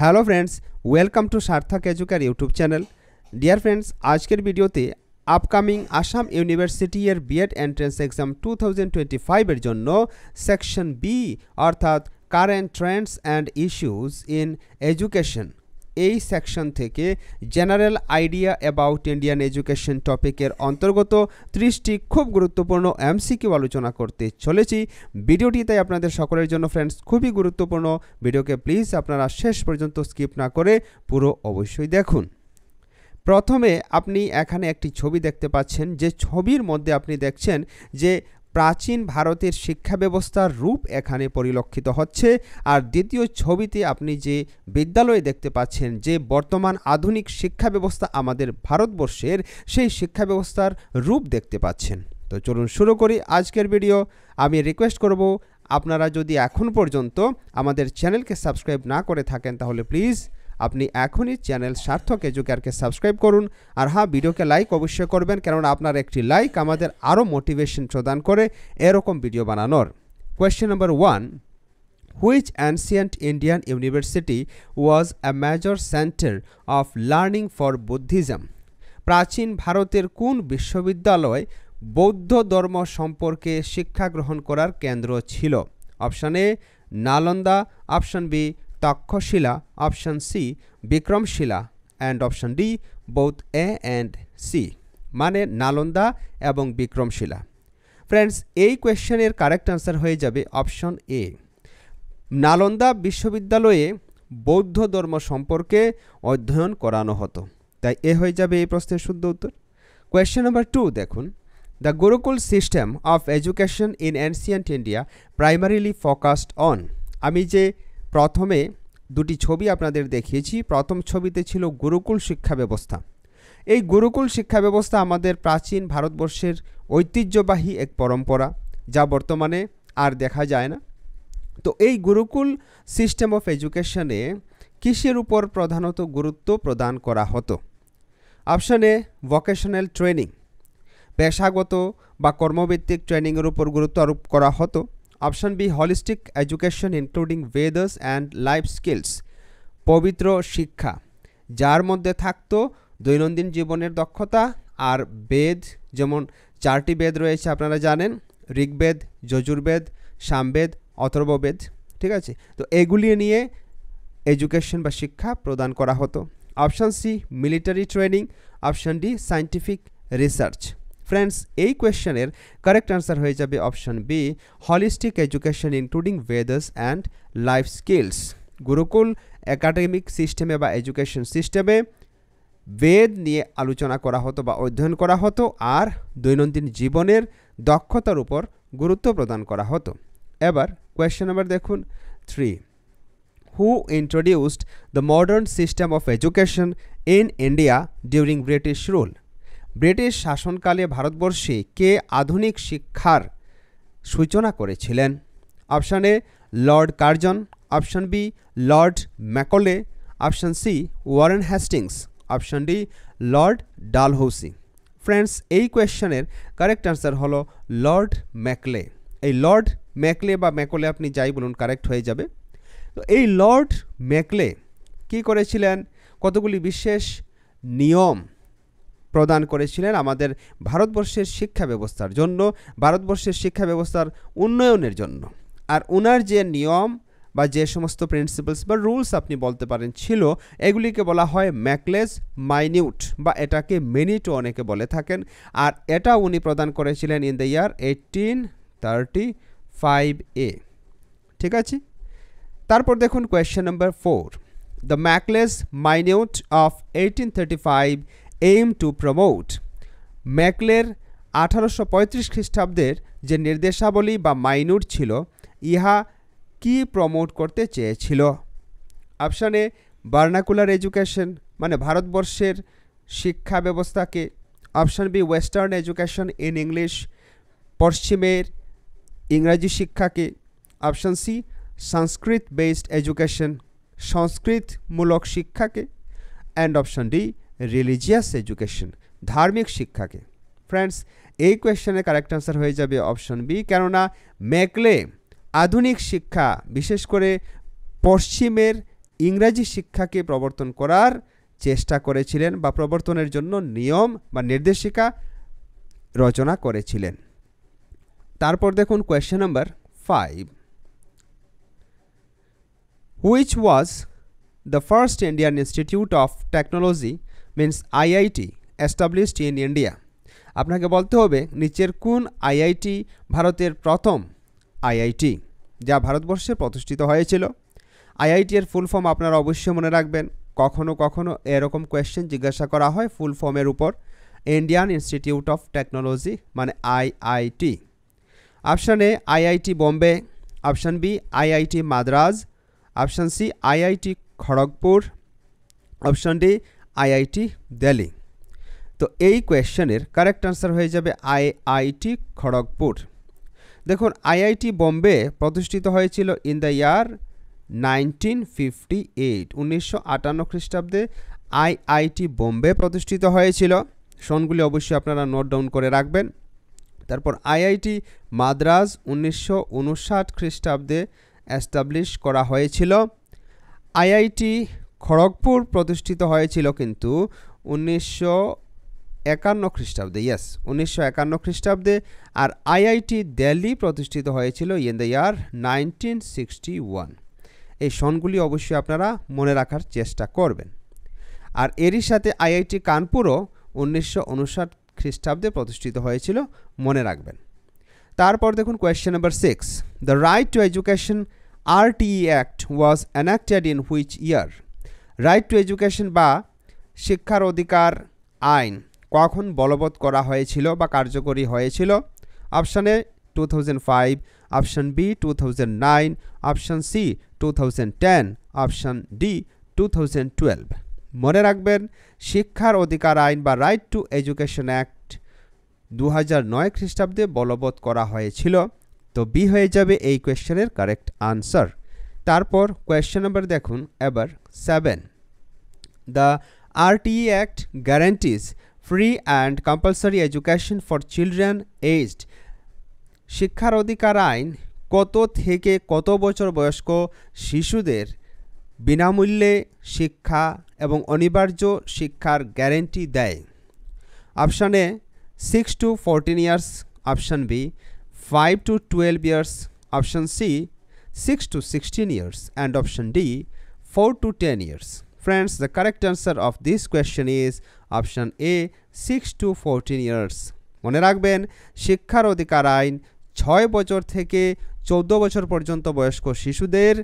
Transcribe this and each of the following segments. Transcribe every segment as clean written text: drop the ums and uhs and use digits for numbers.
Hello friends, welcome to সার্থক educare YouTube channel. Dear friends, আজকের ভিডিওতে আপকামিং আসাম ইউনিভার্সিটি এর বিএড এন্ট্রান্স এক্সাম 2025 এর জন্য সেকশন বি অর্থাৎ current Trends and issues in education, এই সেকশন থেকে general idea about Indian education টপিকের অন্তর্গত 30টি খুব গুরুত্বপূর্ণ এমসিকিউ আলোচনা করতে চলেছি। ভিডিওটি তাই আপনাদের সকলের জন্য ফ্রেন্ডস খুবই গুরুত্বপূর্ণ। ভিডিওকে প্লিজ আপনারা শেষ পর্যন্ত স্কিপ না করে পুরো অবশ্যই দেখুন। প্রথমে আপনি এখানে একটি ছবি দেখতে পাচ্ছেন, যে ছবির মধ্যে আপনি দেখছেন যে প্রাচীন ভারতের শিক্ষা ব্যবস্থার রূপ এখানে পরিলক্ষিত হচ্ছে। আর দ্বিতীয় ছবিতে আপনি যে বিদ্যালয় দেখতে পাচ্ছেন, যে বর্তমান আধুনিক শিক্ষা ব্যবস্থা আমাদের ভারতবর্ষের, সেই শিক্ষা ব্যবস্থার রূপ দেখতে পাচ্ছেন। তো চলুন শুরু করি আজকের ভিডিও। আমি রিকোয়েস্ট করব, আপনারা যদি এখন পর্যন্ত আমাদের চ্যানেলকে সাবস্ক্রাইব না করে থাকেন তাহলে প্লিজ আপনি এখনই চ্যানেল সার্থক এডুকেয়ারকে সাবস্ক্রাইব করুন। আর হ্যাঁ, ভিডিওকে লাইক অবশ্যই করবেন, কেননা আপনার একটি লাইক আমাদের আরও মোটিভেশন প্রদান করে এরকম ভিডিও বানানোর। Question number 1, which ancient Indian university was a major centre of learning for Buddhism? প্রাচীন ভারতের কোন বিশ্ববিদ্যালয় বৌদ্ধ ধর্ম সম্পর্কে শিক্ষা গ্রহণ করার কেন্দ্র ছিল? Option A Nalanda, option B Takshashila, option C Vikramashila, and option D both A and C, মানে নালন্দা এবং বিক্রমশিলা। ফ্রেন্ডস, এই কোয়েশ্চেনের কারেক্ট আনসার হয়ে যাবে অপশন এ। নালন্দা বিশ্ববিদ্যালয়ে বৌদ্ধ ধর্ম সম্পর্কে অধ্যয়ন করানো হতো, তাই এ হয়ে যাবে এই প্রশ্নের শুদ্ধ উত্তর। কোয়েশ্চেন নাম্বার 2 দেখুন, the Gurukul system of education in ancient India primarily focused on. আমি যে প্রথমে দুটি ছবি আপনাদের দেখিয়েছি, প্রথম ছবিতে ছিল গুরুকুল শিক্ষা ব্যবস্থা। এই গুরুকুল শিক্ষা ব্যবস্থা আমাদের প্রাচীন ভারতবর্ষের ঐতিহ্যবাহী এক পরম্পরা, যা বর্তমানে আর দেখা যায় না। তো এই গুরুকুল সিস্টেম অফ এডুকেশনে কিসের উপর প্রধানত গুরুত্ব প্রদান করা হতো? অপশান এ ভোকেশনাল ট্রেনিং, পেশাগত বা কর্মভিত্তিক ট্রেনিংয়ের উপর গুরুত্ব আরোপ করা হতো। Option B holistic education including Vedas and life skills, পবিত্র শিক্ষা, যার মধ্যে থাকতো দৈনন্দিন জীবনের দক্ষতা আর বেদ, যেমন 4টি বেদ রয়েছে আপনারা জানেন, ঋগ্বেদ, যজুর্বেদ, সামবেদ, অথর্ববেদ, ঠিক আছে? তো এগুলি নিয়ে এডুকেশন বা শিক্ষা প্রদান করা হতো। Option C military training, option D scientific research. Friends, এই কোয়েশ্চেনের কারেক্ট আনসার হয়ে যাবে option B holistic education including Vedas and life skills. Gurukul academic সিস্টেমে বা এডুকেশন সিস্টেমে বেদ নিয়ে আলোচনা করা হতো বা অধ্যয়ন করা হতো, আর দৈনন্দিন জীবনের দক্ষতার উপর গুরুত্ব প্রদান করা হতো। এবার কোয়েশ্চেন নাম্বার দেখুন 3, who introduced the modern system of education in India during British rule? British শাসনকালে ভারতবর্ষে কে আধুনিক শিক্ষার সূচনা করেছিলেন? Option A Lord Curzon, option B Lord Macaulay, option C Warren Hastings, option D Lord Dalhousie. Friends, এই কোয়েশ্চেনের কারেক্ট আনসার হলো লর্ড ম্যাকলে। এই লর্ড ম্যাকলে বা ম্যাকলে আপনি যাই বলুন কারেক্ট হয়ে যাবে। তো এই লর্ড ম্যাকলে কি করেছিলেন? কতগুলি বিশেষ নিয়ম প্রদান করেছিলেন আমাদের ভারতবর্ষের শিক্ষা ব্যবস্থার জন্য, ভারতবর্ষের শিক্ষা ব্যবস্থার উন্নয়নের জন্য। আর ওনার যে নিয়ম বা যে সমস্ত প্রিন্সিপালস বা রুলস আপনি বলতে পারেন ছিল, এগুলিকে বলা হয় ম্যাকলেস মাইনিউট, বা এটাকে মিনিটও অনেকে বলে থাকেন। আর এটা উনি প্রদান করেছিলেন ইন দ্য ইয়ার 1835 এ, ঠিক আছে? তারপর দেখুন question number 4, the Macaulay's minute of 1835 aim to promote. ম্যাকলের 1835 খ্রিস্টাব্দের যে নির্দেশাবলী বা মাইনুট ছিল, ইহা কি প্রমোট করতে চেয়েছিল? অপশান এ ভার্নাকুলার এডুকেশন, মানে ভারতবর্ষের শিক্ষা ব্যবস্থাকে। Option B western education in English, পশ্চিমের ইংরাজি শিক্ষাকে। Option C Sanskrit based education, সংস্কৃতমূলক শিক্ষাকে। And option D religious education, ধার্মিক শিক্ষাকে। ফ্রেন্ডস, এই কোয়েশ্চেনের কারেক্ট আনসার হয়ে যাবে অপশান বি, কেননা ম্যাকলে আধুনিক শিক্ষা, বিশেষ করে পশ্চিমের ইংরেজি শিক্ষাকে প্রবর্তন করার চেষ্টা করেছিলেন বা প্রবর্তনের জন্য নিয়ম বা নির্দেশিকা রচনা করেছিলেন। তারপর দেখুন question number 5, which was the first Indian Institute of Technology means IIT established in India? আপনাকে বলতে হবে নিচের কোন আইআইটি ভারতের প্রথম আইআইটি যা ভারতবর্ষে প্রতিষ্ঠিত হয়েছিল। আইআইটি এর ফুল ফর্ম আপনারা অবশ্যই মনে রাখবেন, কখনো কখনো এরকম কোয়েশ্চেন জিজ্ঞাসা করা হয় ফুল ফর্মের উপর। ইন্ডিয়ান ইনস্টিটিউট অফ টেকনোলজি মানে IIT. Option A IIT Bombay, option B IIT Madras, option C IIT Kharagpur, option D IIT Delhi. তো এই কোয়েশ্চেনের কারেক্ট আনসার হয়ে যাবে আইআইটি খড়গপুর। দেখুন আইআইটি বোম্বে প্রতিষ্ঠিত হয়েছিল ইন দ্য ইয়ার 1958, 1958 খ্রিস্টাব্দে আইআইটি বোম্বে প্রতিষ্ঠিত হয়েছিল। সনগুলি অবশ্যই আপনারা নোট ডাউন করে রাখবেন। তারপর আইআইটি মাদ্রাজ 1959 খ্রিস্টাব্দে এস্টাবলিশ করা হয়েছিল। আইআইটি খড়গপুর প্রতিষ্ঠিত হয়েছিল কিন্তু 1951 খ্রিস্টাব্দে, ইয়েস 1951 খ্রিস্টাব্দে। আর আইআইটি দিল্লি প্রতিষ্ঠিত হয়েছিল ইন দ্য ইয়ার 1961। এই সনগুলি অবশ্যই আপনারা মনে রাখার চেষ্টা করবেন। আর এরই সাথে আইআইটি কানপুরও 1959 খ্রিস্টাব্দে প্রতিষ্ঠিত হয়েছিল, মনে রাখবেন। তারপর দেখুন question number 6, the right to education RTE act was enacted in which year? Right to education বা শিক্ষার অধিকার আইন কখন বলবৎ করা হয়েছিল বা কার্যকরী হয়েছিল? Option A 2005, option B 2009, option C 2010, option D 2012। মনে রাখবেন শিক্ষার অধিকার আইন বা রাইট টু এডুকেশন অ্যাক্ট 2009 খ্রিস্টাব্দে বলবৎ করা হয়েছিল। তো বি হয়ে যাবে এই কোয়েশ্চেনের কারেক্ট আনসার। তারপর কোয়েশ্চেন নাম্বার দেখুন এবার 7, the RTE act guarantees free and compulsory education for children aged. শিক্ষার অধিকার আইন কত থেকে কত বছর বয়স্ক শিশুদের বিনামূল্যে শিক্ষা এবং অনিবার্য শিক্ষার গ্যারান্টি দেয়? Option A 6 to 14 years, option B 5 to 12 years, option C 6 to 16 years, and option D 4 to 10 years. Friends, the correct answer of this question is option A 6 to 14 years. মনে রাখবেন শিক্ষার অধিকার আইন 6 বছর থেকে 14 বছর পর্যন্ত বয়স্ক শিশুদের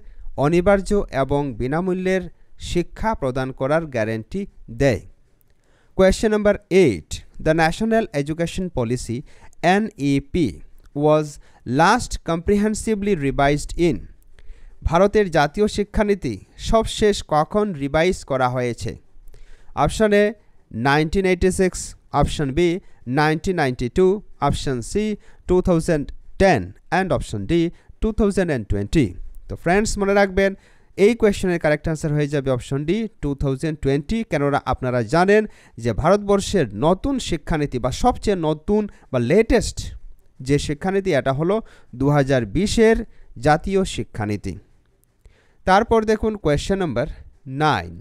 অনিবার্য এবং বিনামূল্যের শিক্ষা প্রদান করার গ্যারান্টি দেয়। Question number 8. The National Education Policy NEP was last comprehensively revised in. ভারতের জাতীয় শিক্ষানীতি সবশেষ কখন রিভাইজ করা হয়েছে? Option A 1986, option B 1992, option C 2010, and option D 2020। তো ফ্রেন্ডস মনে রাখবেন এই কোয়েশ্চেনের কারেক্ট আনসার হয়ে যাবে অপশন ডি 2020। কেননা আপনারা জানেন যে ভারতবর্ষের নতুন শিক্ষানীতি বা সবচেয়ে নতুন বা লেটেস্ট যে শিক্ষানীতি এটা হলো 2020-এর জাতীয় শিক্ষানীতি। তারপর দেখুন কোয়েশ্চেন নাম্বার 9।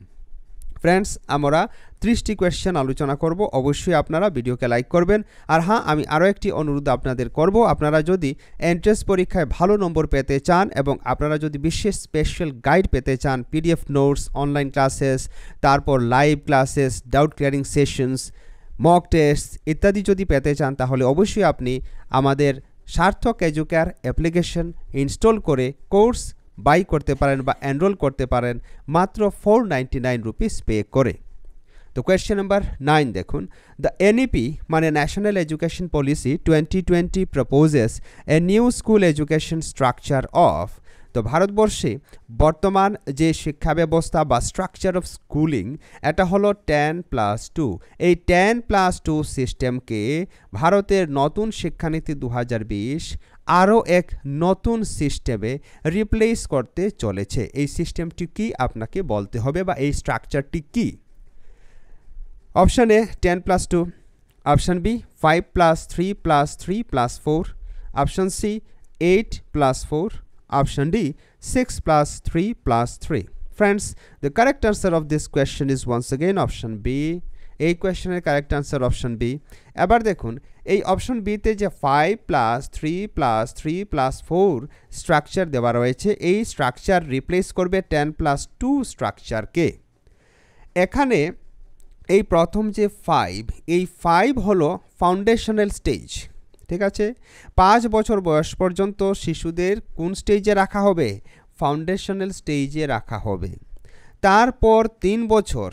ফ্রেন্ডস আমরা 30টি কোয়েশ্চেন আলোচনা করব, অবশ্যই আপনারা ভিডিওকে লাইক করবেন। আর হ্যাঁ, আমি আরও একটি অনুরোধ আপনাদের করব, আপনারা যদি এন্ট্রান্স পরীক্ষায় ভালো নম্বর পেতে চান এবং আপনারা যদি বিশেষ স্পেশাল গাইড পেতে চান, পিডিএফ নোটস, অনলাইন ক্লাসেস, তারপর live classes, doubt clearing sessions, mock test ইত্যাদি যদি পেতে চান, তাহলে অবশ্যই আপনি আমাদের সার্থক এডুকেয়ার অ্যাপ্লিকেশন ইনস্টল করে কোর্স বাই করতে পারেন বা এনরোল করতে পারেন মাত্র 499 রুপিস পে করে। তো কোয়েশ্চেন নাম্বার 9 দেখুন, দ্য এনইপি মানে national education policy 2020 proposes a new school education structure of. তো ভারতবর্ষে বর্তমান যে শিক্ষা ব্যবস্থা বা স্ট্রাকচার অফ স্কুলিং এটা হলো 10+2। এই 10+2 সিস্টেমকে ভারতের নতুন শিক্ষানীতি 2020 আরও এক নতুন সিস্টেমে রিপ্লেস করতে চলেছে। এই সিস্টেমটি কি আপনাকে বলতে হবে বা এই স্ট্রাকচারটি কি? Option A 10+2, option B 5+3+3+4, option C 8+4, option D 6+3+3। Friends, the correct answer of this question is once again option B. এই কোয়েশ্চেনের কারেক্ট আনসার অপশন বি। এবার দেখুন এই অপশন বিতে যে 5+3+3+4 স্ট্রাকচার দেওয়া রয়েছে, এই স্ট্রাকচার রিপ্লেস করবে 10+2 স্ট্রাকচারকে। এখানে এই প্রথম যে 5, এই 5 হলো ফাউন্ডেশনাল স্টেজ, ঠিক আছে। 5 বছর বয়স পর্যন্ত শিশুদের কোন স্টেজে রাখা হবে? ফাউন্ডেশনাল স্টেজে রাখা হবে। তারপর 3 বছর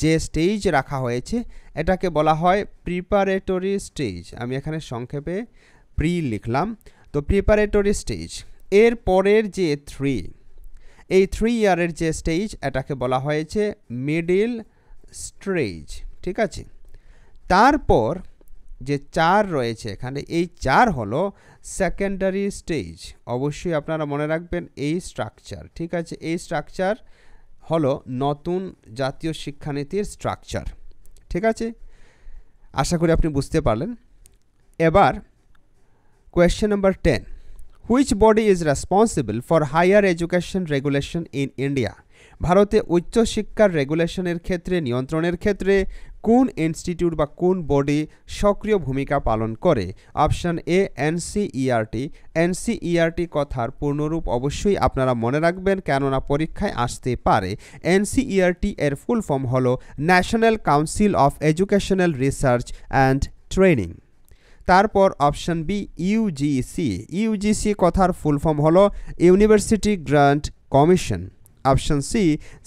যে স্টেজ রাখা হয়েছে এটাকে বলা হয় প্রিপারেটরি স্টেজ। আমি এখানে সংক্ষেপে প্রি লিখলাম, তো প্রিপারেটরি স্টেজ। এর পরের যে 3, এই 3 ইয়ারের যে স্টেজ এটাকে বলা হয়েছে মিডল স্টেজ, ঠিক আছে। তারপর যে 4 রয়েছে এখানে, এই 4 হলো সেকেন্ডারি স্টেজ। অবশ্যই আপনারা মনে রাখবেন এই স্ট্রাকচার, ঠিক আছে। এই স্ট্রাকচার হলো নতুন জাতীয় শিক্ষানীতির স্ট্রাকচার, ঠিক আছে। আশা করি আপনি বুঝতে পারলেন। এবার question number 10, which body is responsible for higher education regulation in India? ভারতে উচ্চশিক্ষার রেগুলেশনের ক্ষেত্রে, নিয়ন্ত্রণের ক্ষেত্রে কোন ইনস্টিটিউট বা কোন বডি সক্রিয় ভূমিকা পালন করে? অপশন এ এনসিইআরটি। এনসিইআরটি কথার পূর্ণরূপ অবশ্যই আপনারা মনে রাখবেন, কেননা পরীক্ষায় আসতে পারে। এনসিইআরটি এর ফুল ফর্ম হলো National Council of Educational Research and Training. তারপর অপশন বি ইউজিসি। ইউজিসি কথার ফুল ফর্ম হলো University Grants Commission. Option C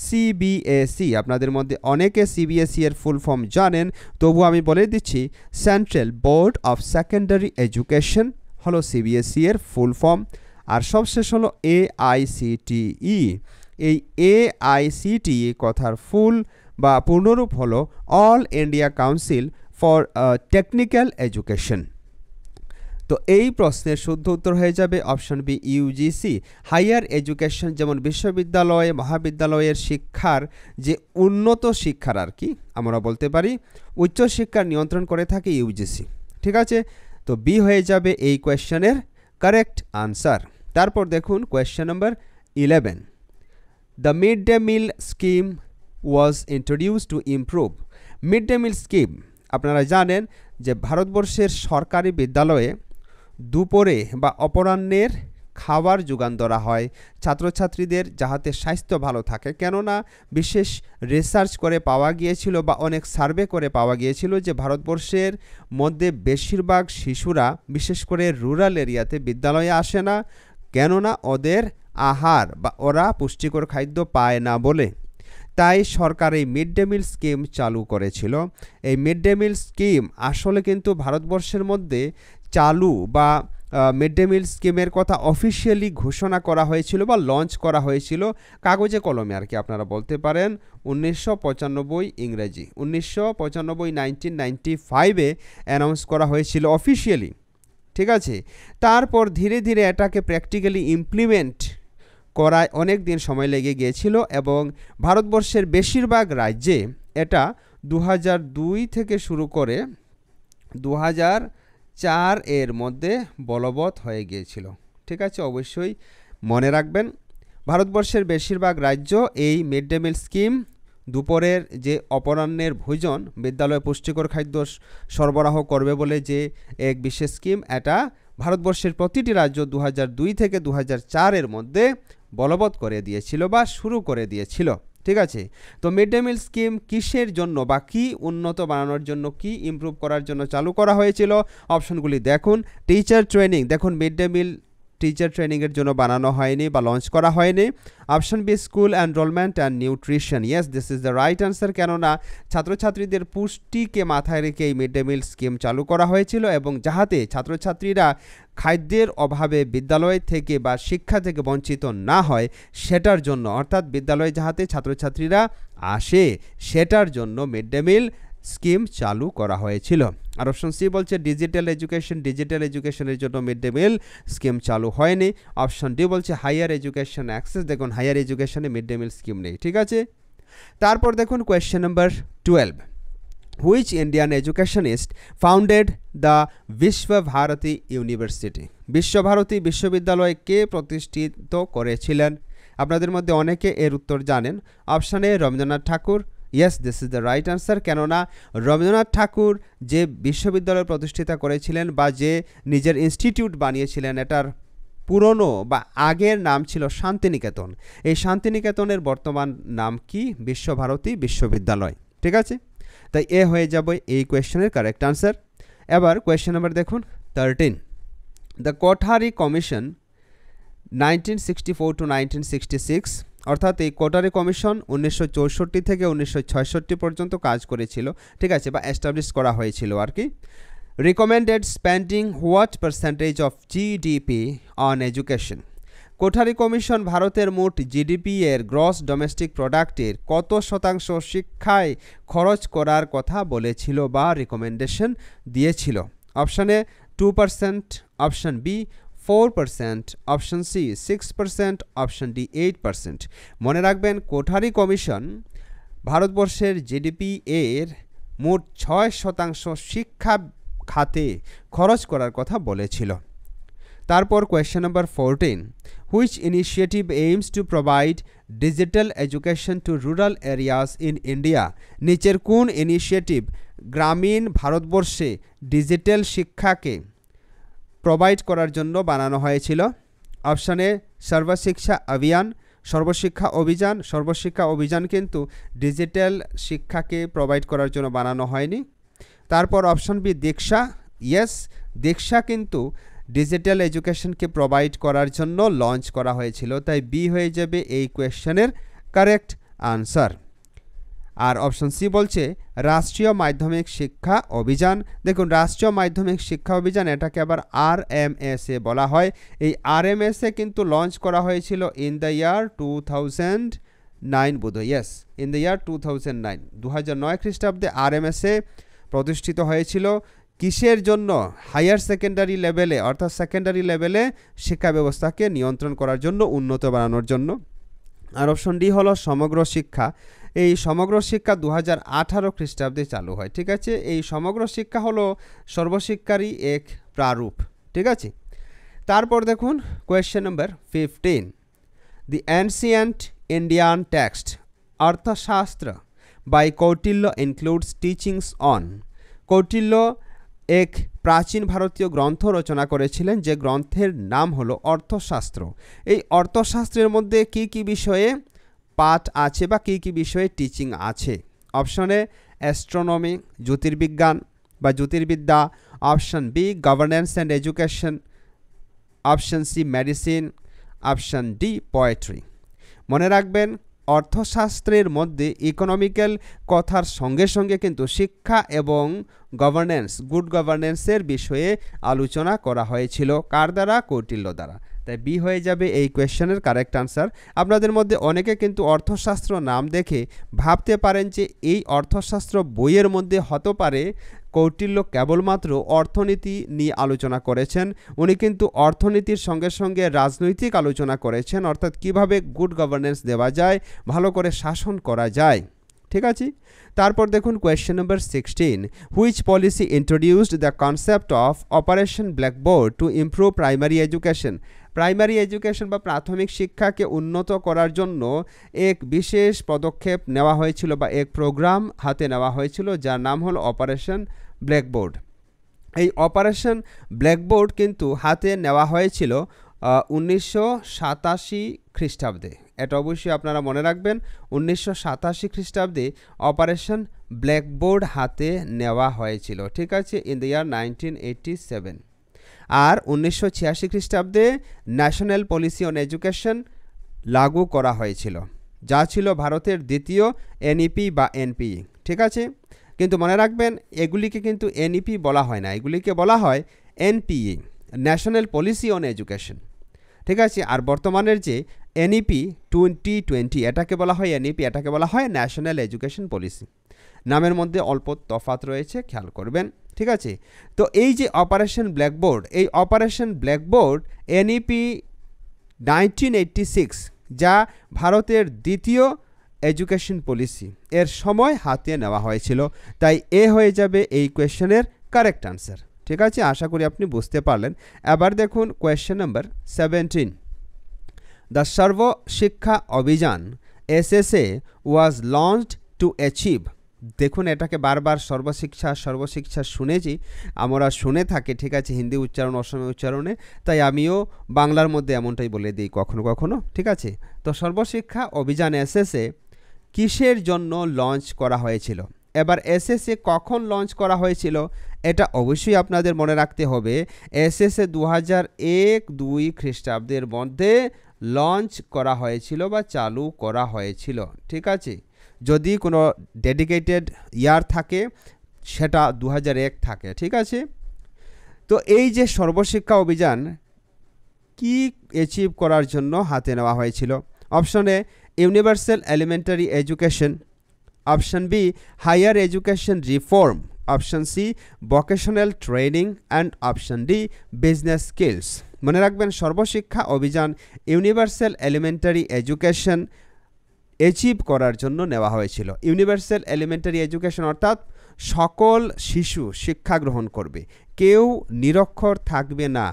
CBSE. আপনাদের মধ্যে অনেকে সিবিএসই এর ফুল ফর্ম জানেন, তবু আমি বলে দিচ্ছি central Board of Secondary education হলো সিবিএসই এর ফুল ফর্ম। আর সবশেষ হলো এআইসিটিই। এই এআইসিটিই কথার ফুল বা পূর্ণরূপ হলো All India Council for Technical Education. তো এই প্রশ্নের শুদ্ধ উত্তর হয়ে যাবে option B UGC. Higher education যেমন বিশ্ববিদ্যালয়, মহাবিদ্যালয়ের শিক্ষার যে উন্নত শিক্ষার আর কি আমরা বলতে পারি, উচ্চশিক্ষার নিয়ন্ত্রণ করে থাকে ইউজিসি, ঠিক আছে। তো বি হয়ে যাবে এই কোয়েশ্চেনের কারেক্ট আনসার। তারপর দেখুন question number 11, the mid day meal scheme was introduced to improve. Mid day meal scheme আপনারা জানেন যে ভারতবর্ষের সরকারি বিদ্যালয়ে দুপুরে বা অপরাহ্নের খাবার যোগান ধরা হয় ছাত্রছাত্রীদের, যাহাতে স্বাস্থ্য ভালো থাকে। কেননা বিশেষ রিসার্চ করে পাওয়া গিয়েছিল বা অনেক সার্ভে করে পাওয়া গিয়েছিল যে ভারতবর্ষের মধ্যে বেশিরভাগ শিশুরা বিশেষ করে রুরাল এরিয়াতে বিদ্যালয়ে আসে না, কেননা ওদের আহার বা ওরা পুষ্টিকর খাদ্য পায় না বলে। তাই সরকার এই মিড ডে মিল স্কিম চালু করেছিল। এই মিড ডে মিল স্কিম আসলে কিন্তু ভারতবর্ষের মধ্যে চালু বা মিড ডে মিল স্কিমের কথা অফিসিয়ালি ঘোষণা করা হয়েছিল বা লঞ্চ করা হয়েছিল কাগজে কলমে আর কি আপনারা বলতে পারেন 1995 ইংরেজি 1995 অ্যানাউন্স করা হয়েছিল অফিসিয়ালি, ঠিক আছে। তারপর ধীরে ধীরে এটাকে প্র্যাকটিক্যালি ইমপ্লিমেন্ট করায় অনেক দিন সময় লেগে গিয়েছিল এবং ভারতবর্ষের বেশিরভাগ রাজ্যে এটা 2002 থেকে শুরু করে 2004 এর মধ্যে বলবৎ হয়ে গিয়েছিল, ঠিক আছে। অবশ্যই মনে রাখবেন ভারতবর্ষের বেশিরভাগ রাজ্য এই মিড ডে মিল স্কিম, দুপুরের যে অপরাহ্নের ভোজন বিদ্যালয়ে পুষ্টিকর খাদ্য সরবরাহ করবে বলে যে এক বিশেষ স্কিম, এটা ভারতবর্ষের প্রতিটি রাজ্য 2002 থেকে 2004 এর মধ্যে বলবৎ করে দিয়েছিল বা শুরু করে দিয়েছিল, ঠিক আছে। তো মিড ডে মিল স্কিম কিসের জন্য বা কি উন্নত বানানোর জন্য, কি ইমপ্রুভ করার জন্য চালু করা হয়েছিল? অপশনগুলি দেখুন। টিচার ট্রেনিং, দেখুন মিড ডে মিল টিচার ট্রেনিংয়ের জন্য বানানো হয়নি বা লঞ্চ করা হয়নি। Option B school enrolment and nutrition. Yes, this is the right answer, কেননা ছাত্রছাত্রীদের পুষ্টিকে মাথায় রেখে এই মিড ডে মিল স্কিম চালু করা হয়েছিল এবং যাহাতে ছাত্রছাত্রীরা খাদ্যের অভাবে বিদ্যালয় থেকে বা শিক্ষা থেকে বঞ্চিত না হয় সেটার জন্য, অর্থাৎ বিদ্যালয়ে যাহাতে ছাত্রছাত্রীরা আসে সেটার জন্য মিড ডে মিল স্কিম চালু করা হয়েছিল। আর অপশন সি বলছে ডিজিটাল এডুকেশন, ডিজিটাল এডুকেশনের জন্য মিড ডে মিল স্কিম চালু হয়নি। অপশন ডি বলছে হাইয়ার এডুকেশন অ্যাক্সেস, দেখুন হাইয়ার এডুকেশনে মিড ডে মিল স্কিম নেই, ঠিক আছে। তারপর দেখুন question number 12, which Indian educationist founded the Visva-Bharati university? Visva-Bharati বিশ্ববিদ্যালয় কে প্রতিষ্ঠিত করেছিলেন? আপনাদের মধ্যে অনেকে এর উত্তর জানেন। Option A Rabindranath Thakur. Yes, this is the right answer. কেননা রবীন্দ্রনাথ ঠাকুর যে বিশ্ববিদ্যালয় প্রতিষ্ঠিতা করেছিলেন বা যে নিজের ইনস্টিটিউট বানিয়েছিলেন, এটার পুরনো বা আগের নাম ছিল শান্তিনিকেতন। এই শান্তিনিকেতনের বর্তমান নাম কি? বিশ্বভারতী বিশ্ববিদ্যালয়। ঠিক আছে, তাই এ হয়ে যাবে এই কোয়েশ্চেনের কারেক্ট আনসার। এবার কোয়েশ্চেন নাম্বার দেখুন 13। দ্য কোঠারি কমিশন 1964 to 1966, অর্থাৎ এই কোঠারি কমিশন 1964 থেকে 1966 পর্যন্ত কাজ করেছিল। ঠিক আছে, বা এস্টাবলিশ করা হয়েছিল আর কি। Recommended spending what percentage of GDP on education. Kothari commission ভারতের মোট জিডিপি এর গ্রস ডোমেস্টিক প্রোডাক্টের কত শতাংশ শিক্ষায় খরচ করার কথা বলেছিল বা রিকমেন্ডেশন দিয়েছিল? Option A 2%, option B 4%, option C 6%, option D 8%। মনে রাখবেন, কোঠারি কমিশন ভারতবর্ষের জিডিপি এর মোট 6% শিক্ষা খাতে খরচ করার কথা বলেছিল। তারপর question number 14, which initiative aims to provide digital education two rural areas in India? নিচের কোন ইনিশিয়েটিভ গ্রামীণ ভারতবর্ষে ডিজিটাল শিক্ষাকে প্রোভাইড করার জন্য বানানো হয়েছিল? অপশান এ সর্বশিক্ষা অভিযান, সর্বশিক্ষা অভিযান। সর্বশিক্ষা অভিযান কিন্তু ডিজিটাল শিক্ষাকে প্রোভাইড করার জন্য বানানো হয়নি। তারপর অপশান বি দীক্ষা। ইয়েস, দীক্ষা কিন্তু ডিজিটাল এডুকেশনকে প্রোভাইড করার জন্য লঞ্চ করা হয়েছিল, তাই বি হয়ে যাবে এই কোয়েশ্চেনের কারেক্ট আনসার। আর অপশন সি বলছে রাষ্ট্রীয় মাধ্যমিক শিক্ষা অভিযান। দেখুন, রাষ্ট্রীয় মাধ্যমিক শিক্ষা অভিযান, এটাকে আবার RMSA বলা হয়। এই RMSA কিন্তু লঞ্চ করা হয়েছিল ইন দ্য ইয়ার 2009 বোধহয়। ইয়েস, ইন দ্য ইয়ার 2009, 2009 খ্রিস্টাব্দে RMSA প্রতিষ্ঠিত হয়েছিল। কিসের জন্য? হায়ার সেকেন্ডারি লেভেলে, অর্থাৎ সেকেন্ডারি লেভেলে শিক্ষা ব্যবস্থাকে নিয়ন্ত্রণ করার জন্য, উন্নত বানানোর জন্য। আর অপশন ডি হলো সমগ্র শিক্ষা। এই সমগ্র শিক্ষা 2018 খ্রিস্টাব্দে চালু হয়। ঠিক আছে, এই সমগ্র শিক্ষা হলো সর্বশিক্ষারই এক প্রারূপ। ঠিক আছে, তারপর দেখুন question number 15, the ancient Indian text Arthashastra by Kautilya includes teachings on. Kautilya এক প্রাচীন ভারতীয় গ্রন্থ রচনা করেছিলেন, যে গ্রন্থের নাম হলো অর্থশাস্ত্র। এই অর্থশাস্ত্রের মধ্যে কি কি বিষয়ে পাঠ আছে বা কি কি বিষয়ে টিচিং আছে? অপশন এ অ্যাস্ট্রোনমি, জ্যোতির্বিজ্ঞান বা জ্যোতির্বিদ্যা। Option B governance and education. Option C medicine. Option D poetry. মনে রাখবেন, অর্থশাস্ত্রের মধ্যে ইকোনমিক্যাল কথার সঙ্গে সঙ্গে কিন্তু শিক্ষা এবং গভর্নেন্স, গুড গভর্নেন্সের বিষয়ে আলোচনা করা হয়েছিল। কার দ্বারা? কৌটিল্য দ্বারা। তাই বি হয়ে যাবে এই কোয়েশ্চেনের কারেক্ট আনসার। আপনাদের মধ্যে অনেকে কিন্তু অর্থশাস্ত্র নাম দেখে ভাবতে পারেন যে এই অর্থশাস্ত্র বইয়ের মধ্যে হতে পারে কৌটিল্য কেবলমাত্র অর্থনীতি নিয়ে আলোচনা করেছেন। উনি কিন্তু অর্থনীতির সঙ্গে সঙ্গে রাজনৈতিক আলোচনা করেছেন, অর্থাৎ কিভাবে গুড গভর্নেন্স দেওয়া যায়, ভালো করে শাসন করা যায়। ঠিক আছে, তারপর দেখুন question number 16, which policy introduced the concept of operation blackboard to improve primary education. Primary education বা প্রাথমিক শিক্ষাকে উন্নত করার জন্য এক বিশেষ পদক্ষেপ নেওয়া হয়েছিল বা এক প্রোগ্রাম হাতে নেওয়া হয়েছিল, যার নাম হলো অপারেশন ব্ল্যাকবোর্ড। এই অপারেশন ব্ল্যাকবোর্ড কিন্তু হাতে নেওয়া হয়েছিল 1987 খ্রিস্টাব্দে। এটা অবশ্যই আপনারা মনে রাখবেন, 1987 খ্রিস্টাব্দে অপারেশন ব্ল্যাকবোর্ড হাতে নেওয়া হয়েছিল। ঠিক আছে, ইন দ্য ইয়ার 1987। আর 1986 খ্রিস্টাব্দে ন্যাশনাল পলিসি অন এডুকেশন লাগু করা হয়েছিল, যা ছিল ভারতের দ্বিতীয় এনইপি বা এনপিই। ঠিক আছে, কিন্তু মনে রাখবেন এগুলিকে কিন্তু এনইপি বলা হয় না, এগুলিকে বলা হয় NPE, national policy on education. ঠিক আছে, আর বর্তমানের যে এনইপি 2020, এটাকে বলা হয় এনইপি, এটাকে বলা হয় ন্যাশনাল এডুকেশন পলিসি। নামের মধ্যে অল্প তফাৎ রয়েছে, খেয়াল করবেন। ঠিক আছে, তো এই যে অপারেশন ব্ল্যাকবোর্ড, এই অপারেশন ব্ল্যাকবোর্ড এনইপি 1986, যা ভারতের দ্বিতীয় এডুকেশন পলিসি, এর সময় হাতে নেওয়া হয়েছিল। তাই এ হয়ে যাবে এই কোয়েশ্চেনের কারেক্ট আনসার। ঠিক আছে, আশা করি আপনি বুঝতে পারলেন। এবার দেখুন কোয়েশ্চেন নাম্বার 17, দ্য সর্ব শিক্ষা অভিযান SSA was launched to achieve. দেখুন এটাকে বারবার সর্বশিক্ষা শুনেছি, আমরা শুনে থাকি, ঠিক আছে, হিন্দি উচ্চারণ অসমীয়া উচ্চারণে, তাই আমিও বাংলার মধ্যে এমনটাই বলে দিই কখনো কখনো, ঠিক আছে। তো সর্বশিক্ষা অভিযান SSA কিসের জন্য লঞ্চ করা হয়েছিল? এবার SSA কখন লঞ্চ করা হয়েছিল এটা অবশ্যই আপনাদের মনে রাখতে হবে। SSA 2001-2 খ্রিস্টাব্দের মধ্যে লঞ্চ করা হয়েছিল বা চালু করা হয়েছিল, ঠিক আছে। যদি কোনো ডেডিকেটেড ইয়ার থাকে সেটা 2001 থাকে, ঠিক আছে। তো এই যে সর্বশিক্ষা অভিযান কি অ্যাচিভ করার জন্য হাতে নেওয়া হয়েছিল? Option A universal elementary education, option B higher education reform, option C vocational training and option D business skills. মনে রাখবেন Sarva Shiksha Abhiyan universal elementary education achieve করার জন্য নেওয়া হয়েছিল। ইউনিভার্সাল এলিমেন্টারি এডুকেশন অর্থাৎ সকল শিশু শিক্ষা গ্রহণ করবে, কেউ নিরক্ষর থাকবে না,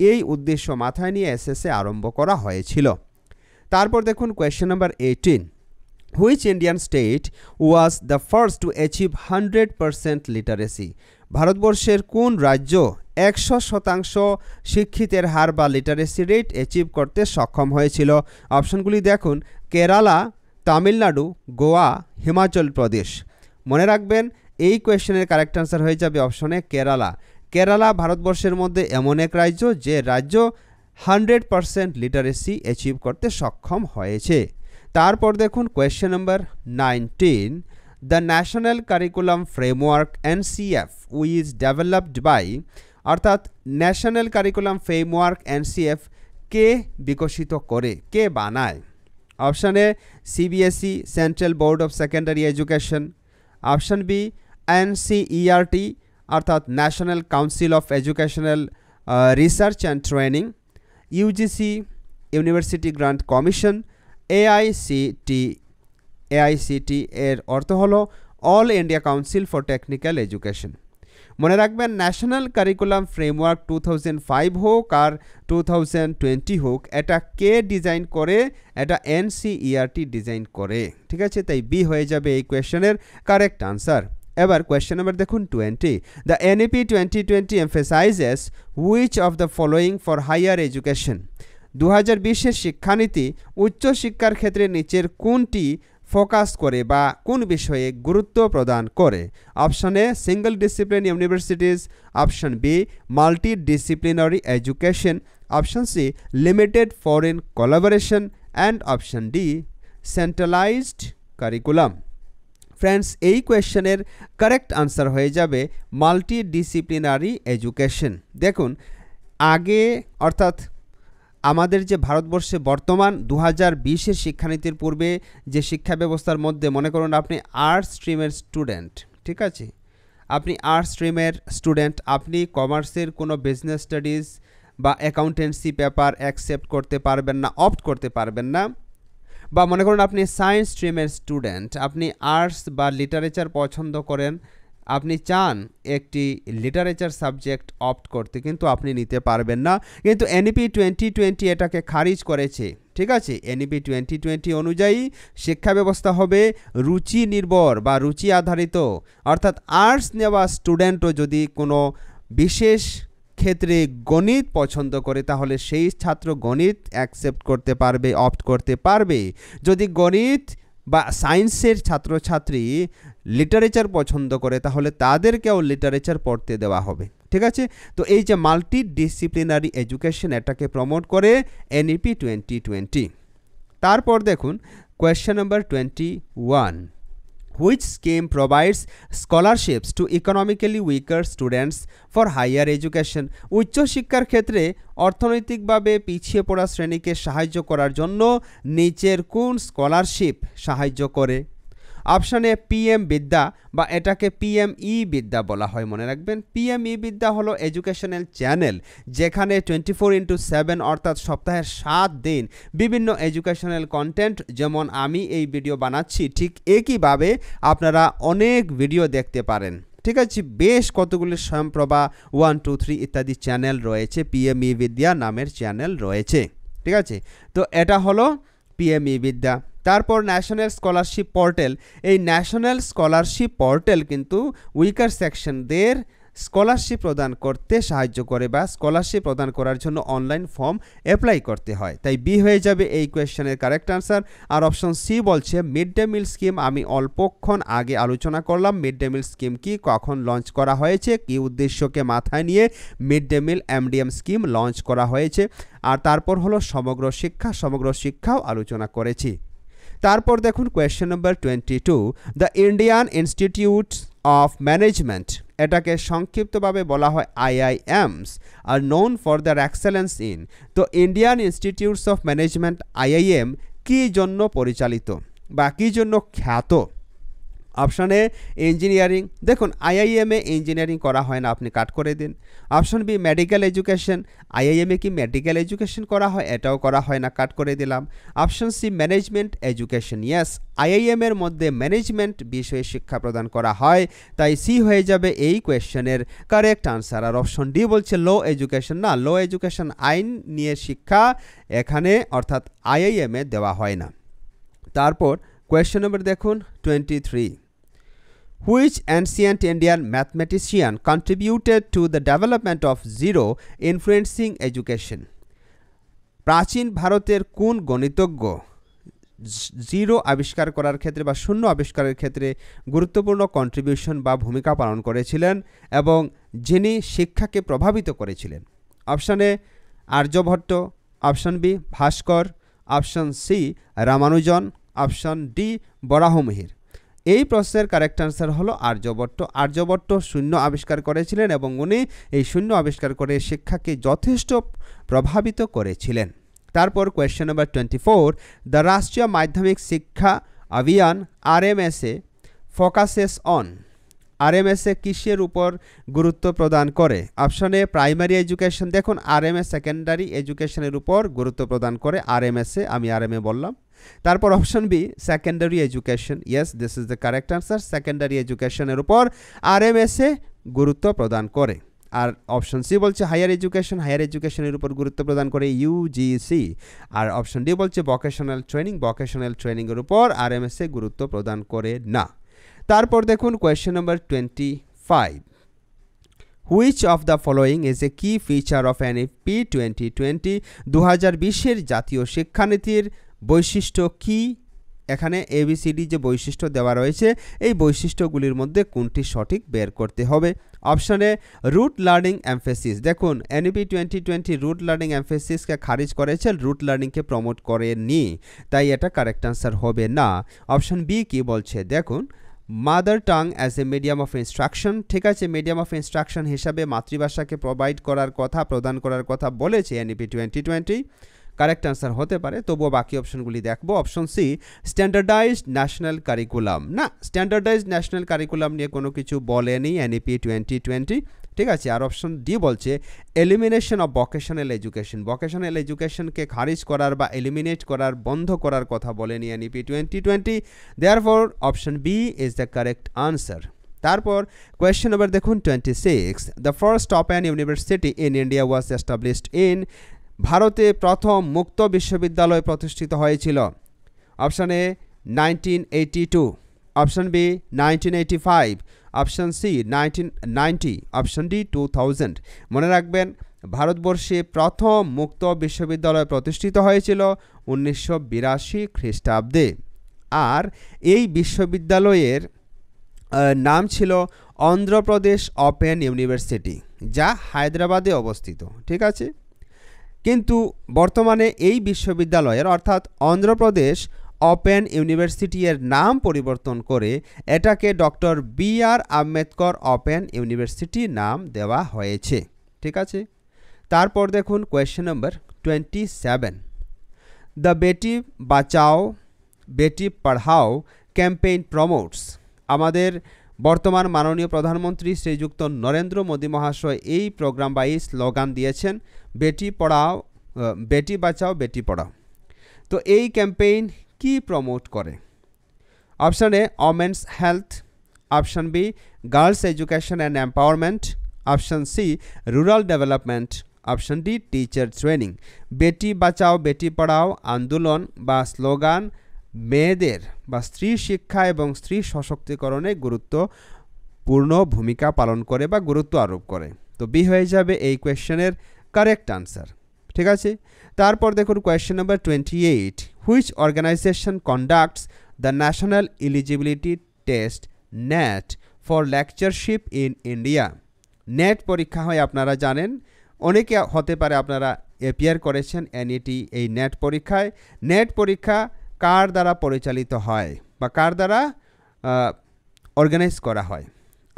এই উদ্দেশ্য মাথায় নিয়ে SSA আরম্ভ করা হয়েছিল। তারপর দেখুন question number 18, which Indian state was the first to achieve 100% literacy? ভারতবর্ষের কোন রাজ্য 100% শিক্ষিতের হার বা লিটারেসি রেট অ্যাচিভ করতে সক্ষম হয়েছিল? অপশনগুলি দেখুন, কেরালা, তামিলনাড়ু, গোয়া, হিমাচল প্রদেশ। মনে রাখবেন এই কোয়েশ্চেনের কারেক্ট আনসার হয়ে যাবে অপশনে কেরালা। কেরালা ভারতবর্ষের মধ্যে এমন এক রাজ্য যে রাজ্য 100% লিটারেসি অ্যাচিভ করতে সক্ষম হয়েছে। তারপর দেখুন question number 19, the National Curriculum Framework NCF was developed by, অর্থাৎ ন্যাশনাল কারিকুলাম ফ্রেমওয়ার্ক NCF কে বিকশিত করে, কে বানায়? Option A CBSE Central Board of Secondary Education, option B NCERT অর্থাৎ National Council of Educational Research and Training, UGC University Grants Commission, AICT এর অর্থ হলো All India Council for Technical Education. মনে রাখবেন ন্যাশনাল কারিকুলাম ফ্রেমওয়ার্ক 2005 হোক আর 2020 হোক, এটা কে design করে? এটা NCERT ডিজাইন করে, ঠিক আছে। তাই বি হয়ে যাবে এই কোয়েশ্চেনের কারেক্ট আনসার। এবার কোয়েশ্চেন নাম্বার দেখুন 20, the NEP 2020 emphasises which of the following for higher education? 2020-এর শিক্ষানীতি উচ্চশিক্ষার ক্ষেত্রে নিচের কোনটি ফোকাস করে বা কোন বিষয়ে গুরুত্ব প্রদান করে? Option A single discipline universities, option B multi disciplinary education, option C limited foreign collaboration and option D centralised curriculum. Friends এই কোয়েশ্চেনের কারেক্ট আনসার হয়ে যাবে মাল্টি ডিসিপ্লিনারি এডুকেশন। দেখুন আগে অর্থাৎ আমাদের যে ভারতবর্ষে বর্তমান 2020-এর শিক্ষানীতির পূর্বে যে শিক্ষা ব্যবস্থার মধ্যে মনে করুন আপনি আর্টস স্ট্রিমের স্টুডেন্ট, ঠিক আছে, আপনি আর্টস স্ট্রিমের স্টুডেন্ট, আপনি কমার্সের কোনো বিজনেস স্টাডিজ বা অ্যাকাউন্টেন্সি পেপার অ্যাকসেপ্ট করতে পারবেন না, অপ্ট করতে পারবেন না। বা মনে করুন আপনি সায়েন্স স্ট্রিমের স্টুডেন্ট, আপনি আর্টস বা লিটারেচার পছন্দ করেন, আপনি চান একটি লিটারেচার সাবজেক্ট অপ্ট করতে, কিন্তু আপনি নিতে পারবেন না। কিন্তু NEP 2020 এটাকে খারিজ করেছে, ঠিক আছে। NEP 2020 অনুযায়ী শিক্ষা ব্যবস্থা হবে রুচি নির্ভর বা রুচি আধারিত, অর্থাৎ আর্টস নেওয়া স্টুডেন্টও যদি কোনো বিশেষ ক্ষেত্রে গণিত পছন্দ করে তাহলে সেই ছাত্র গণিত অ্যাকসেপ্ট করতে পারবে, অপ্ট করতে পারবে। যদি গণিত বা সায়েন্সের ছাত্রছাত্রী লিটারেচার পছন্দ করে তাহলে তাদেরকেও লিটারেচার পড়তে দেওয়া হবে, ঠিক আছে। তো এই যে মাল্টি ডিসিপ্লিনারি এডুকেশন এটাকে প্রমোট করে NEP 2020। তারপর দেখুন question number 21, which scheme provides scholarships to economically weaker students for higher education? উচ্চশিক্ষার ক্ষেত্রে অর্থনৈতিকভাবে পিছিয়ে পড়া শ্রেণীকে সাহায্য করার জন্য নিচের কোন স্কলারশিপ সাহায্য করে? অপশানে PM বিদ্যা বা এটাকে PME বিদ্যা বলা হয়। মনে রাখবেন PME বিদ্যা হলো এডুকেশনাল চ্যানেল যেখানে 24/7 অর্থাৎ সপ্তাহের 7 দিন বিভিন্ন এডুকেশনাল কন্টেন্ট, যেমন আমি এই ভিডিও বানাচ্ছি ঠিক একইভাবে আপনারা অনেক ভিডিও দেখতে পারেন, ঠিক আছে। বেশ কতগুলি স্বয়ংপ্রভা 1, 2, 3 ইত্যাদি চ্যানেল রয়েছে, PME বিদ্যা নামের চ্যানেল রয়েছে। ঠিক আছে, তো এটা হলো পিএমই বিদ্যা। তারপর ন্যাশনাল স্কলারশিপ পোর্টাল, এই ন্যাশনাল স্কলারশিপ পোর্টাল কিন্তু উইকার সেকশনদের স্কলারশিপ প্রদান করতে সাহায্য করে বা স্কলারশিপ প্রদান করার জন্য অনলাইন ফর্ম অ্যাপ্লাই করতে হয়, তাই বি হয়ে যাবে এই কোয়েশ্চেনের কারেক্ট আনসার। আর অপশন সি বলছে মিড ডে মিল স্কিম, আমি অল্পক্ষণ আগে আলোচনা করলাম মিড ডে মিল স্কিম কি, কখন লঞ্চ করা হয়েছে, কি উদ্দেশ্যকে মাথায় নিয়ে মিড ডে মিল এমডিএম স্কিম লঞ্চ করা হয়েছে। আর তারপর হলো সমগ্র শিক্ষা, সমগ্র শিক্ষাও আলোচনা করেছি। তারপর দেখুন question number 22, the Indian Institute of Management, এটাকে সংক্ষিপ্তভাবে বলা হয় IIMs, are known for their excellence in. তো Indian Institutes of Management IIM কী জন্য পরিচালিত বা কী জন্য খ্যাত? অপশন এ ইঞ্জিনিয়ারিং, দেখুন আইআইএমে ইঞ্জিনিয়ারিং করা হয় না, আপনি কাট করে দিন। অপশন বি মেডিকেল এডুকেশন, আইআইএমে কি মেডিকেল এডুকেশন করা হয়? এটাও করা হয় না, কাট করে দিলাম। Option C management education, yes IIM এর মধ্যে ম্যানেজমেন্ট বিষয়ে শিক্ষা প্রদান করা হয়, তাই সি হয়ে যাবে এই কোয়েশ্চেনের কারেক্ট আনসার। আর অপশন ডি বলছে লো এডুকেশন, না লো এডুকেশন আইন নিয়ে শিক্ষা এখানে অর্থাৎ আইআইএমে দেওয়া হয় না। তারপর কোয়েশ্চেন নম্বর দেখুন 23, Which ancient Indian mathematician contributed to the development of zero influencing education? প্রাচীন ভারতের কোন গণিতজ্ঞ জিরো আবিষ্কার করার ক্ষেত্রে বা শূন্য আবিষ্কারের ক্ষেত্রে গুরুত্বপূর্ণ কন্ট্রিবিউশন বা ভূমিকা পালন করেছিলেন এবং যিনি শিক্ষাকে প্রভাবিত করেছিলেন? Option A Aryabhata, option B Bhaskara, option C Ramanujan, option D Varahamihira. এই প্রশ্নের কারেক্ট আনসার হলো আর্যভট্ট। আর্যভট্ট শূন্য আবিষ্কার করেছিলেন এবং উনি এই শূন্য আবিষ্কার করে শিক্ষাকে যথেষ্ট প্রভাবিত করেছিলেন। তারপর কোয়েশ্চেন নম্বর 24, দ্য রাষ্ট্রীয় মাধ্যমিক শিক্ষা অভিযান আরএমএসএ ফোকাসেস অন, আরএমএসএ কিসের উপর গুরুত্ব প্রদান করে? অপশন এ প্রাইমারি এডুকেশন, দেখুন আরএমএ সেকেন্ডারি এডুকেশনের উপর গুরুত্ব প্রদান করে আরএমএসএ, আমি আরএমএ বললাম। তারপর option B secondary education, yes this is the correct answer, secondary এডুকেশনের উপর আরএমএসএ গুরুত্ব প্রদান করে। আর অপশন সি বলছে হায়ার এডুকেশন, হায়ার এডুকেশনের উপর গুরুত্ব প্রদান করে ইউজিসি। আর অপশন ডি বলছে ভোকেশনাল ট্রেনিং, ভোকেশনাল ট্রেনিংয়ের উপর আরএমএসএ গুরুত্ব প্রদান করে না। তারপর দেখুন question number 25, which of the following is a key feature of NEP 2020, 2020-এর জাতীয় শিক্ষানীতির বৈশিষ্ট্য কি? এখানে এবিসিডি যে বৈশিষ্ট্য দেওয়া রয়েছে এই বৈশিষ্ট্যগুলির মধ্যে কোনটি সঠিক বের করতে হবে। অপশনে রুট লার্নিং এমফেসিস, দেখুন এনইপি 2020 রুট লার্নিং এমফেসিসকে খারিজ করেছে, রুট লার্নিংকে প্রমোট করেনি, তাই এটা কারেক্ট আনসার হবে না। অপশন বি কি বলছে, দেখুন mother tongue as a medium of instruction, ঠিক আছে মিডিয়াম অফ ইনস্ট্রাকশন হিসাবে মাতৃভাষাকে প্রদান করার কথা বলেছে এনইপি 2020, কারেক্ট আনসার হতে পারে, তবুও বাকি অপশনগুলি দেখবো। Option C standardised national curriculum, না স্ট্যান্ডার্ডাইজড ন্যাশনাল কারিকুলাম নিয়ে কোনো কিছু বলেনি এনইপি 2020, ঠিক আছে। আর অপশন ডি বলছে elimination of vocational education, vocational এডুকেশনকে খারিজ করার বা এলিমিনেট করার বন্ধ করার কথা বলেনি NEP 2020, therefore option B is the correct answer. তারপর কোয়েশ্চেন নম্বর দেখুন 26, the first open university in India was established in, ভারতে প্রথম মুক্ত বিশ্ববিদ্যালয় প্রতিষ্ঠিত হয়েছিল। অপশন এ 1982, option B 1985, option C 1990, option D 2000। মনে রাখবেন ভারতবর্ষে প্রথম মুক্ত বিশ্ববিদ্যালয় প্রতিষ্ঠিত হয়েছিল 1982 খ্রিস্টাব্দে। আর এই বিশ্ববিদ্যালয়ের নাম ছিল অন্ধ্রপ্রদেশ ওপেন ইউনিভার্সিটি, যা হায়দ্রাবাদে অবস্থিত, ঠিক আছে। কিন্তু বর্তমানে এই বিশ্ববিদ্যালয়ের অর্থাৎ অন্ধ্রপ্রদেশ ওপেন ইউনিভার্সিটি এর নাম পরিবর্তন করে এটাকে doctor B.R.. Ambedkar open university নাম দেওয়া হয়েছে, ঠিক আছে। তারপর দেখুন question number 27, the Beti Bachao Beti Padhao campaign promotes, আমাদের বর্তমান মাননীয় প্রধানমন্ত্রী শ্রীযুক্ত নরেন্দ্র মোদী মহাশয় এই প্রোগ্রাম বা এই স্লোগান দিয়েছেন বেটি পড়াও বেটি বাঁচাও বেটি পড়াও। তো এই ক্যাম্পেইন কি প্রমোট করে? Option A women's health, option B girls education and empowerment, option C rural development, option D teacher training. Beti Bachao Beti Padhao আন্দোলন বা স্লোগান মেয়েদের বা স্ত্রী শিক্ষা এবং স্ত্রী সশক্তিকরণে গুরুত্বপূর্ণ ভূমিকা পালন করে বা গুরুত্ব আরোপ করে। তো বি হয়ে যাবে এই কোয়েশ্চেনের কারেক্ট আনসার। ঠিক আছে, তারপর দেখুন question number 28, which organisation conducts the National Eligibility Test NET for lectureship in India. NET পরীক্ষা হয় আপনারা জানেন, অনেকে হতে পারে আপনারা অ্যাপিয়ার করেছেন এনইটি এই নেট পরীক্ষায়। নেট পরীক্ষা কার দ্বারা পরিচালিত হয় বা কার দ্বারা অর্গানাইজ করা হয়?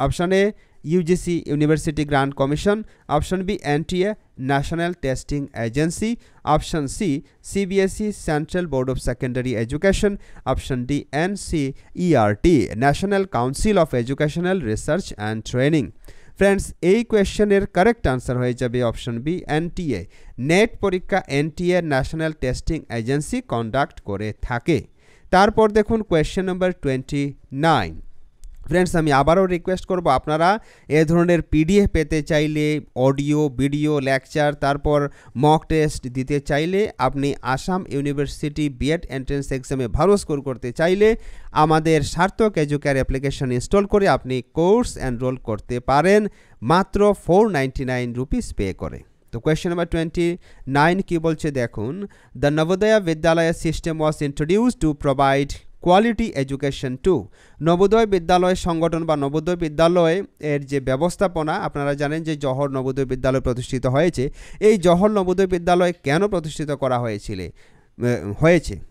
Option A UGC University Grants Commission, option B NTA National Testing Agency, option C CBSE Central Board of Secondary Education, option D NCERT National Council of Educational Research and Training. Friends, এই কোয়েশ্চেনের correct answer হয়ে যাবে option B NTA. NET পরীক্ষা NTA National Testing Agency conduct করে থাকে। তারপর দেখুন question number 29। Friends, আমি আবারও রিকোয়েস্ট করব, আপনারা এ ধরনের পিডিএফ পেতে চাইলে, অডিও ভিডিও লেকচার, তারপর মক টেস্ট দিতে চাইলে, আপনি আসাম ইউনিভার্সিটি বিএড এন্ট্রেন্স এক্সামে ভালো স্কোর করতে চাইলে আমাদের সার্থক এডুকেয়ার অ্যাপ্লিকেশন ইনস্টল করে আপনি কোর্স এনরোল করতে পারেন মাত্র 499 রুপিস পে করে। তো কোয়েশ্চেন নাম্বার 29 কি বলছে দেখুন, the Navodaya Vidyalaya system was introduced to provide quality education to. Navodaya Vidyalaya সংগঠন বা নবোদয় বিদ্যালয় এর যে ব্যবস্থাপনা, আপনারা জানেন যে জওহর নবোদয় বিদ্যালয় প্রতিষ্ঠিত হয়েছে। এই জওহর নবোদয় বিদ্যালয় কেন প্রতিষ্ঠিত করা হয়েছে,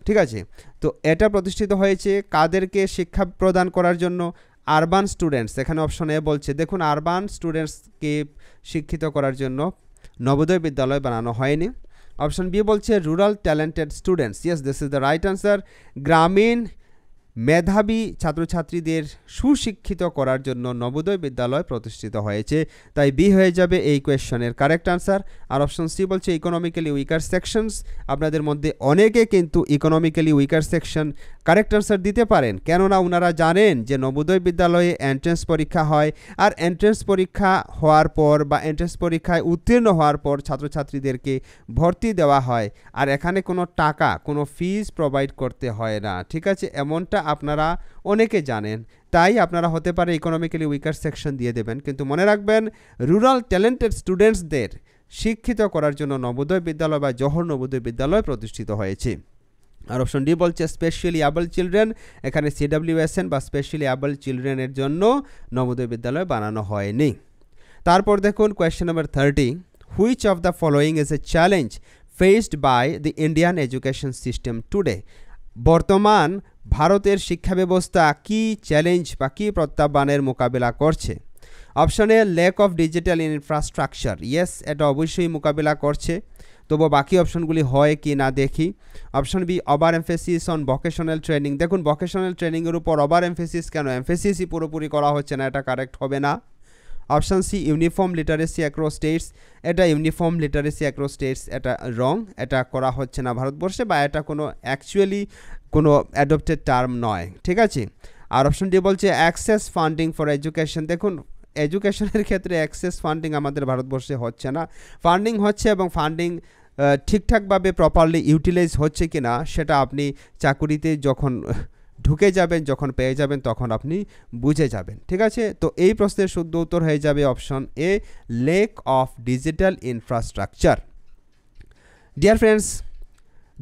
ঠিক আছে? তো এটা প্রতিষ্ঠিত হয়েছে কাদেরকে শিক্ষা প্রদান করার জন্য? Urban students. এখানে অপশন এ বলছে, দেখুন আরবান স্টুডেন্টসকে শিক্ষিত করার জন্য নবোদয় বিদ্যালয় বানানো হয়নি। অপশন বি বলছে rural talented students. Yes, this is the right answer. গ্রামীণ মেধাবী ছাত্রছাত্রীদের সুশিক্ষিত করার জন্য নবোদয় বিদ্যালয় প্রতিষ্ঠিত হয়েছে। তাই বি হয়ে যাবে এই কোয়েশ্চনের কারেক্ট আনসার। আর অপশন সি বলছে ইকোনমিক্যালি উইকার সেকশনস। আপনাদের মধ্যে অনেকে কিন্তু economically weaker section correct answer দিতে পারেন, কেননা ওনারা জানেন যে নবোদয় বিদ্যালয়ে এন্ট্রেন্স পরীক্ষা হয়, আর এন্ট্রেন্স পরীক্ষা হওয়ার পর বা এন্ট্রেন্স পরীক্ষায় উত্তীর্ণ হওয়ার পর ছাত্রছাত্রীদেরকে ভর্তি দেওয়া হয়, আর এখানে কোনো টাকা, কোনো ফিজ প্রোভাইড করতে হয় না। ঠিক আছে, এমনটা আপনারা অনেকে জানেন। তাই আপনারা হতে পারে ইকোনমিক্যালি উইকার সেকশন দিয়ে দেবেন, কিন্তু মনে রাখবেন রুরাল ট্যালেন্টেড স্টুডেন্টসদের শিক্ষিত করার জন্য নবোদয় বিদ্যালয় বা জওহর নবোদয় বিদ্যালয় প্রতিষ্ঠিত হয়েছে। আর অপশন ডি বলছে স্পেশালি অ্যাবল চিলড্রেন। এখানে সিডব্লিউএসএন বা স্পেশালি অ্যাবল চিলড্রেনের জন্য নবোদয় বিদ্যালয় বানানো হয়নি। তারপর দেখুন question number 30, which of the following is a challenge faced by the Indian education system today. বর্তমান ভারতের শিক্ষা ব্যবস্থা কি চ্যালেঞ্জ বা কি প্রত্যাহ্বানের মোকাবিলা করছে? Option A lack of digital infrastructure. Yes, এটা অবশ্যই মোকাবিলা করছে, তবু বাকি অপশনগুলি হয় কি না দেখি। Option B over emphasis on vocational training. দেখুন ভোকেশনাল ট্রেনিংয়ের উপর ওভার এমফেসিস কেন? এমফেসিসই পুরোপুরি করা হচ্ছে না, এটা কারেক্ট হবে না। Option C uniform literacy across states. এটা ইউনিফর্ম লিটারেসি অ্যাক্রস স্টেটস, এটা রং, এটা করা হচ্ছে না ভারতবর্ষে, বা এটা কোনো অ্যাকচুয়ালি কোনো অ্যাডপ্টেড টার্ম নয়। ঠিক আছে, আর অপশন ডি বলছে অ্যাক্সেস ফান্ডিং ফর এডুকেশন। দেখুন এডুকেশনের ক্ষেত্রে অ্যাক্সেস ফান্ডিং আমাদের ভারতবর্ষে হচ্ছে না। ফান্ডিং হচ্ছে, এবং ফান্ডিং ঠিকঠাকভাবে প্রপারলি ইউটিলাইজ হচ্ছে কি না সেটা আপনি চাকুরিতে যখন ঢুকে যাবেন, যখন পেয়ে যাবেন, তখন আপনি বুঝে যাবেন। ঠিক আছে, তো এই প্রশ্নের শুদ্ধ উত্তর হয়ে যাবে option A lack of digital infrastructure. Dear friends,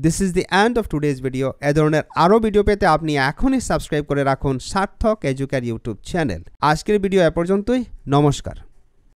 this is the end of today's video. এ ধরনের আরও ভিডিও পেতে আপনি এখনই সাবস্ক্রাইব করে রাখুন সার্থক এডুকেয়ার ইউটিউব চ্যানেল। আজকের ভিডিও এ পর্যন্তই। নমস্কার।